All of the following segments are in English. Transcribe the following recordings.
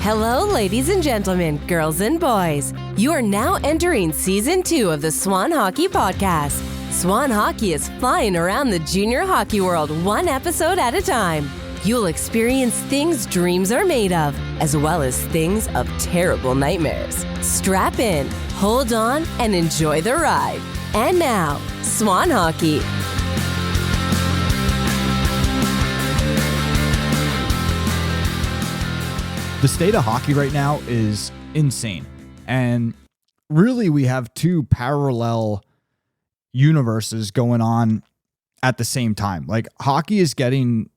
Hello, ladies and gentlemen, girls and boys. You are now entering Season 2 of the Swan Hockey Podcast. Swan Hockey is flying around the junior hockey world one episode at a time. You'll experience things dreams are made of, as well as things of terrible nightmares. Strap in, hold on, and enjoy the ride. And now, Swan Hockey. The state of hockey right now is insane. And really, we have two parallel universes going on at the same time. Like, hockey is getting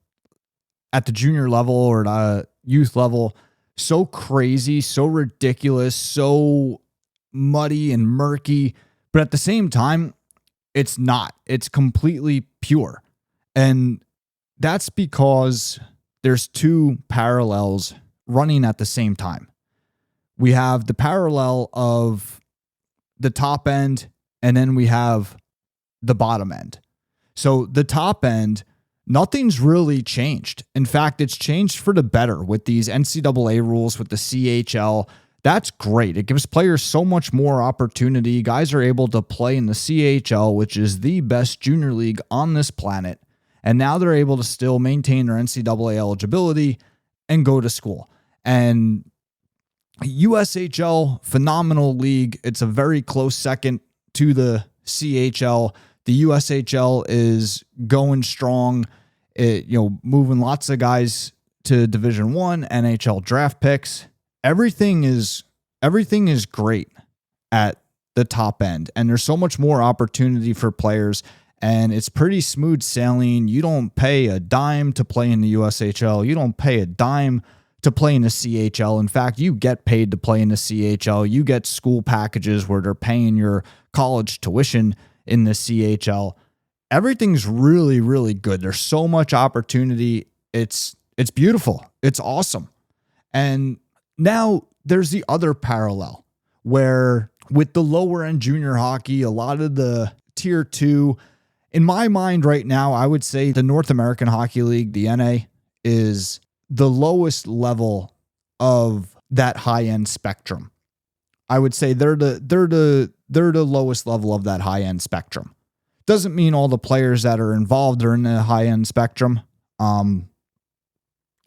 at the junior level or the youth level so crazy, so ridiculous, so muddy and murky. But at the same time, it's not. It's completely pure. And that's because there's two parallels running at the same time. We have the parallel of the top end, and then we have the bottom end. So the top end, nothing's really changed. In fact, it's changed for the better with these NCAA rules, with the CHL. That's great. It gives players so much more opportunity. Guys are able to play in the CHL, which is the best junior league on this planet. And now they're able to still maintain their NCAA eligibility and go to school. And USHL, phenomenal league. It's a very close second to the CHL. The USHL is going strong, moving lots of guys to Division I, NHL draft picks. Everything is great at the top end, and there's so much more opportunity for players, and it's pretty smooth sailing. You don't pay a dime to play in the USHL. You don't pay a dime to play in the CHL. In fact, you get paid to play in the CHL. You get school packages where they're paying your college tuition in the CHL. Everything's really, really good. There's so much opportunity. It's beautiful. It's awesome. And now there's the other parallel where with the lower end junior hockey, a lot of the tier 2, in my mind right now, I would say the North American Hockey League, the NA, is the lowest level of that high end spectrum. I would say they're the lowest level of that high end spectrum. Doesn't mean all the players that are involved are in the high end spectrum. Or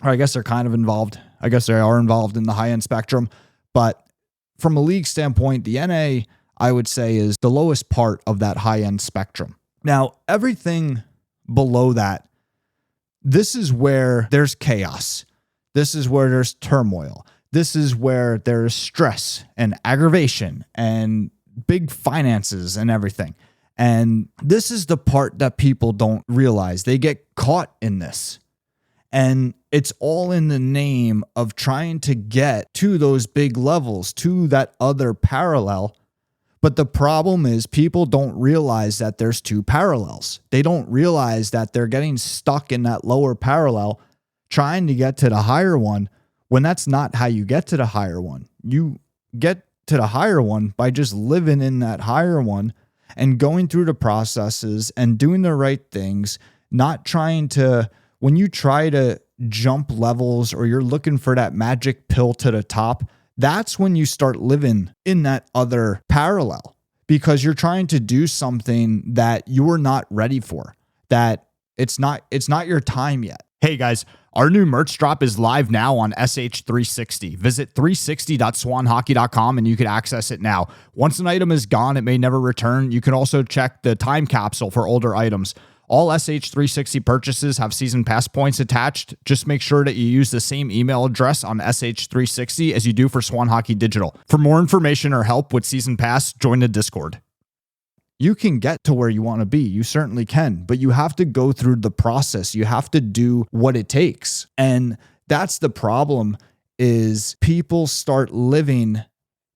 I guess they're kind of involved. I guess they are involved in the high end spectrum. But from a league standpoint, the NA, I would say, is the lowest part of that high end spectrum. Now, everything below that, this is where there's chaos. This is where there's turmoil. This is where there's stress and aggravation and big finances and everything. And this is the part that people don't realize. They get caught in this. And it's all in the name of trying to get to those big levels, to that other parallel. But the problem is people don't realize that there's two parallels. They don't realize that they're getting stuck in that lower parallel trying to get to the higher one, when that's not how you get to the higher one. You get to the higher one by just living in that higher one and going through the processes and doing the right things, not trying to, when you try to jump levels or you're looking for that magic pill to the top, that's when you start living in that other parallel, because you're trying to do something that you're not ready for, that it's not your time yet. Hey guys, our new merch drop is live now on SH360. Visit 360.swanhockey.com and you can access it now. Once an item is gone, it may never return. You can also check the time capsule for older items. All SH360 purchases have season pass points attached. Just make sure that you use the same email address on SH360 as you do for Swan Hockey Digital. For more information or help with season pass, join the Discord. You can get to where you want to be. You certainly can, but you have to go through the process. You have to do what it takes. And that's the problem, is people start living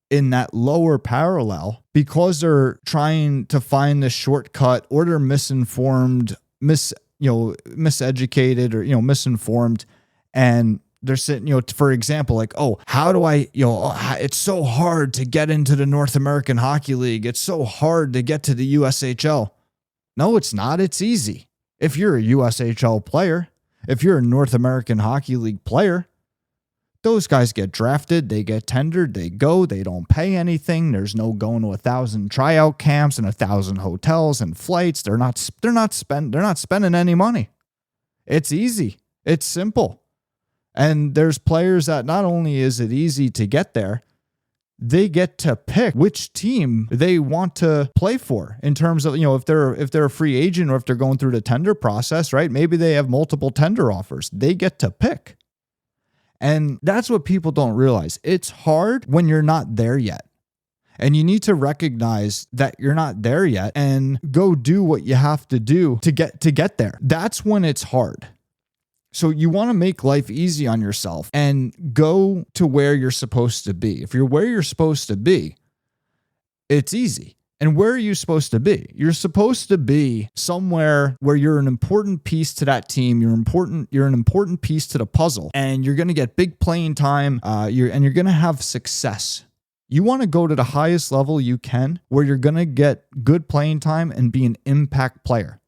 in that lower parallel because they're trying to find the shortcut, or they're misinformed, miseducated, or, misinformed. And they're sitting, for example, like, oh, how do I, it's so hard to get into the North American Hockey League. It's so hard to get to the USHL. No, it's not. It's easy. If you're a USHL player, if you're a North American Hockey League player, Those guys get drafted, they get tendered, they go, they don't pay anything. There's no going to 1,000 tryout camps and 1,000 hotels and flights. They're not spending any money. It's easy. It's simple. And there's players that not only is it easy to get there, they get to pick which team they want to play for in terms of, if they're a free agent or if they're going through the tender process, right? Maybe they have multiple tender offers. They get to pick. And that's what people don't realize. It's hard when you're not there yet. And you need to recognize that you're not there yet and go do what you have to do to get there. That's when it's hard. So you want to make life easy on yourself and go to where you're supposed to be. If you're where you're supposed to be, it's easy. And where are you supposed to be? You're supposed to be somewhere where you're an important piece to that team. You're an important piece to the puzzle, and you're going to get big playing time. You're going to have success. You want to go to the highest level you can, where you're going to get good playing time and be an impact player.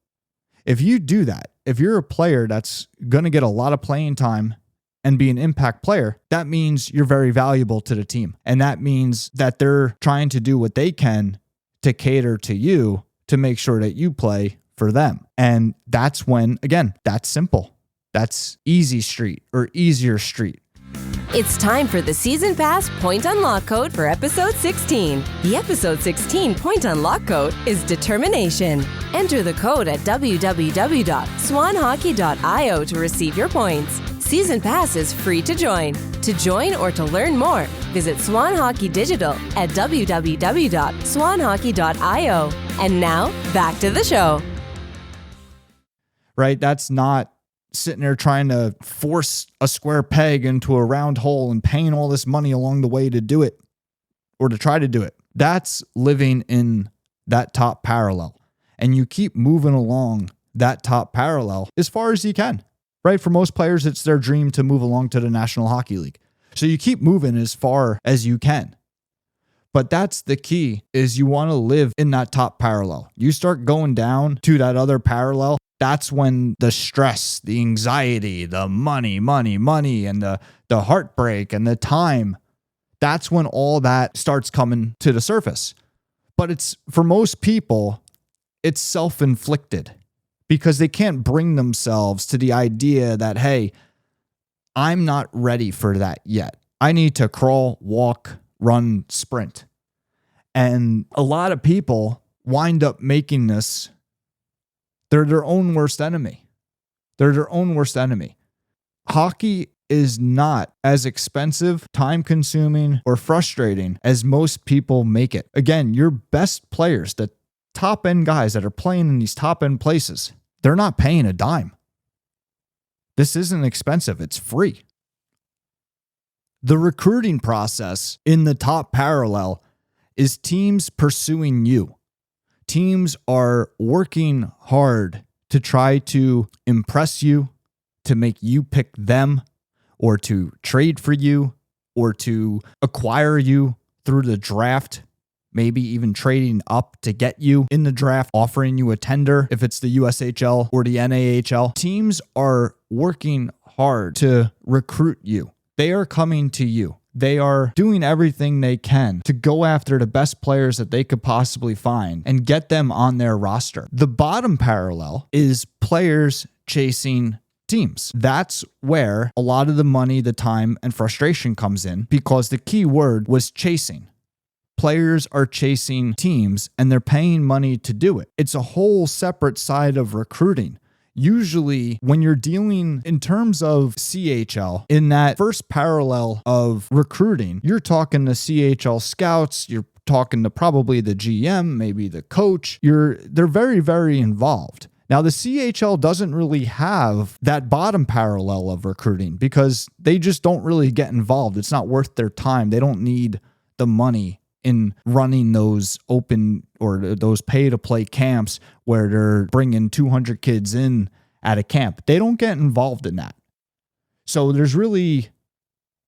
If you do that, if you're a player that's going to get a lot of playing time and be an impact player, that means you're very valuable to the team. And that means that they're trying to do what they can to cater to you to make sure that you play for them. And that's when, again, that's simple. That's easy street or easier street. It's time for the Season Pass Point Unlock code for Episode 16. The Episode 16 Point Unlock code is Determination. Enter the code at www.swanhockey.io to receive your points. Season Pass is free to join. To join or to learn more, visit Swan Hockey Digital at www.swanhockey.io. And now, back to the show. Right? That's not sitting there trying to force a square peg into a round hole and paying all this money along the way to do it or to try to do it. That's living in that top parallel. And you keep moving along that top parallel as far as you can, right? For most players, it's their dream to move along to the National Hockey League. So you keep moving as far as you can. But that's the key, is you want to live in that top parallel. You start going down to that other parallel, that's when the stress, the anxiety, the money, and the heartbreak and the time, that's when all that starts coming to the surface. But it's, for most people, it's self-inflicted because they can't bring themselves to the idea that, hey, I'm not ready for that yet. I need to crawl, walk, run, sprint. And a lot of people wind up making this, they're their own worst enemy. They're their own worst enemy. Hockey is not as expensive, time-consuming, or frustrating as most people make it. Again, your best players, the top-end guys that are playing in these top-end places, they're not paying a dime. This isn't expensive. It's free. The recruiting process in the top parallel is teams pursuing you. Teams are working hard to try to impress you, to make you pick them, or to trade for you, or to acquire you through the draft, maybe even trading up to get you in the draft, offering you a tender if it's the USHL or the NAHL. Teams are working hard to recruit you. They are coming to you. They are doing everything they can to go after the best players that they could possibly find and get them on their roster. The bottom parallel is players chasing teams. That's where a lot of the money, the time, and frustration comes in, because the key word was chasing. Players are chasing teams and they're paying money to do it. It's a whole separate side of recruiting. Usually when you're dealing in terms of CHL, in that first parallel of recruiting, you're talking to CHL scouts, you're talking to probably the GM, maybe the coach. They're very, very involved. Now, the CHL doesn't really have that bottom parallel of recruiting because they just don't really get involved. It's not worth their time. They don't need the money in running those open or those pay-to-play camps where they're bringing 200 kids in at a camp. They don't get involved in that. So there's really,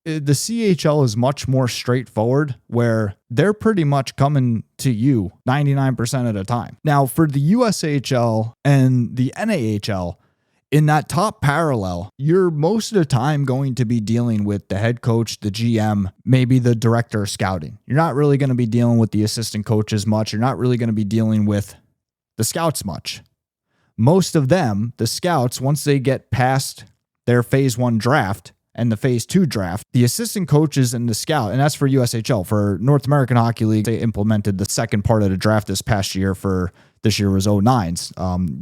the CHL is much more straightforward, where they're pretty much coming to you 99% of the time. Now, for the USHL and the NAHL, In that top parallel, you're most of the time going to be dealing with the head coach, the GM, maybe the director of scouting. You're not really going to be dealing with the assistant coaches much. You're not really going to be dealing with the scouts much. Most of them, the scouts, once they get past their phase 1 draft and the phase 2 draft, the assistant coaches and the scout, and that's for USHL. For North American Hockey League, they implemented the second part of the draft this past year. For this year was 09's,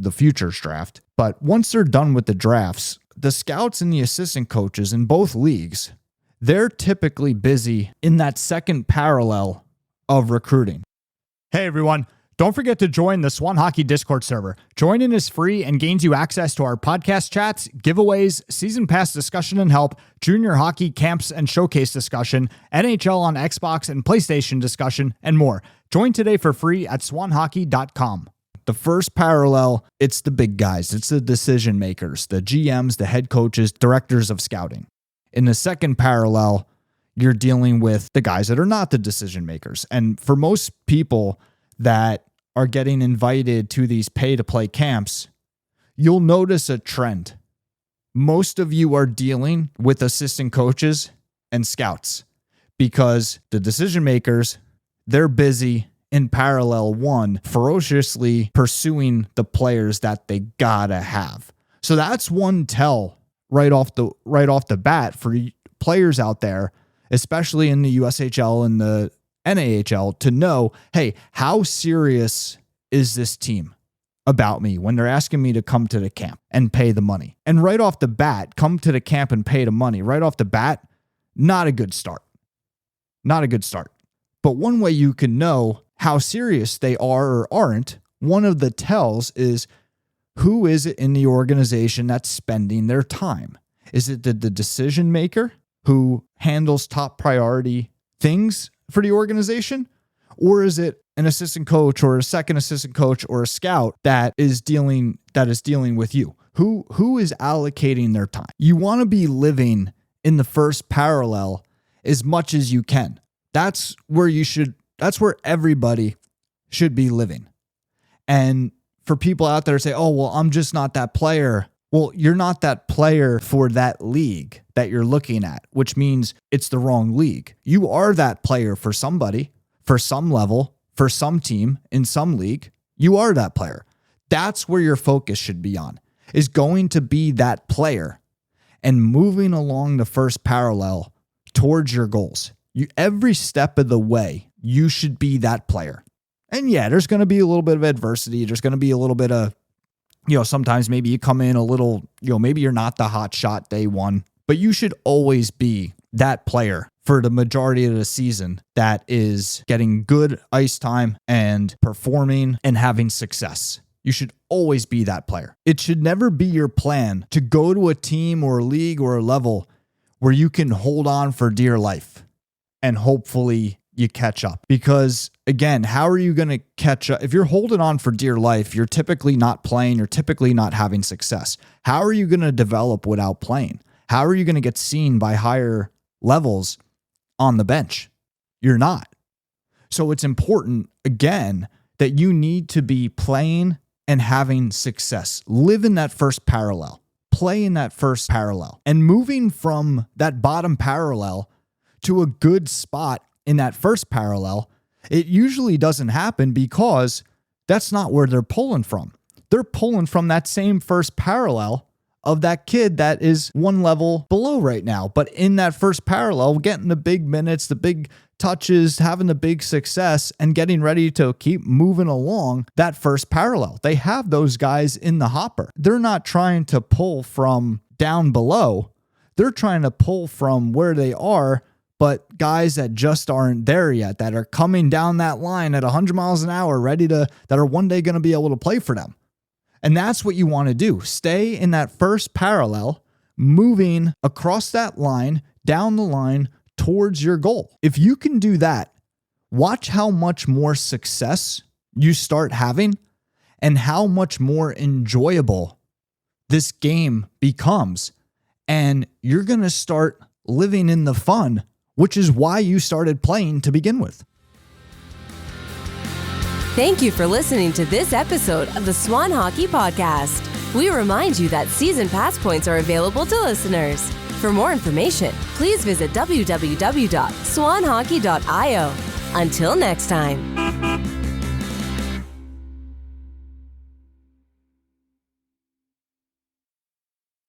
the futures draft. But once they're done with the drafts, the scouts and the assistant coaches in both leagues, they're typically busy in that second parallel of recruiting. Hey everyone, don't forget to join the Swan Hockey Discord server. Joining is free and gains you access to our podcast chats, giveaways, season pass discussion and help, junior hockey camps and showcase discussion, NHL on Xbox and PlayStation discussion, and more. Join today for free at swanhockey.com. The first parallel, it's the big guys. It's the decision makers, the GMs, the head coaches, directors of scouting. In the second parallel, you're dealing with the guys that are not the decision makers. And for most people that are getting invited to these pay-to-play camps, you'll notice a trend. Most of you are dealing with assistant coaches and scouts because the decision makers, they're busy in parallel 1, ferociously pursuing the players that they gotta have. So that's one tell right off the bat for players out there, especially in the USHL and the NAHL, to know, hey, how serious is this team about me when they're asking me to come to the camp and pay the money? And right off the bat, come to the camp and pay the money. Right off the bat, not a good start. Not a good start. But one way you can know how serious they are or aren't, one of the tells is, who is it in the organization that's spending their time? Is it the decision maker who handles top priority things for the organization? Or is it an assistant coach or a second assistant coach or a scout that is dealing with you? Who is allocating their time? You want to be living in the first parallel as much as you can. That's where everybody should be living. And for people out there to say, oh, well, I'm just not that player. Well, you're not that player for that league that you're looking at, which means it's the wrong league. You are that player for somebody, for some level, for some team, in some league. You are that player. That's where your focus should be on, is going to be that player and moving along the first parallel towards your goals. Every step of the way, you should be that player. And yeah, there's going to be a little bit of adversity. There's going to be a little bit of, sometimes maybe you come in a little, maybe you're not the hot shot day one, but you should always be that player for the majority of the season that is getting good ice time and performing and having success. You should always be that player. It should never be your plan to go to a team or a league or a level where you can hold on for dear life and hopefully you catch up. Because again, how are you going to catch up? If you're holding on for dear life, you're typically not playing, you're typically not having success. How are you going to develop without playing? How are you going to get seen by higher levels on the bench? You're not. So it's important, again, that you need to be playing and having success. Live in that first parallel. Play in that first parallel. And moving from that bottom parallel to a good spot in that first parallel, it usually doesn't happen because that's not where they're pulling from. They're pulling from that same first parallel of that kid that is one level below right now. But in that first parallel, getting the big minutes, the big touches, having the big success, and getting ready to keep moving along that first parallel. They have those guys in the hopper. They're not trying to pull from down below. They're trying to pull from where they are, but guys that just aren't there yet, that are coming down that line at 100 miles an hour, that are one day going to be able to play for them. And that's what you want to do. Stay in that first parallel, moving across that line, down the line towards your goal. If you can do that, watch how much more success you start having and how much more enjoyable this game becomes. And you're going to start living in the fun, which is why you started playing to begin with. Thank you for listening to this episode of the Swan Hockey Podcast. We remind you that season pass points are available to listeners. For more information, please visit www.swanhockey.io. Until next time.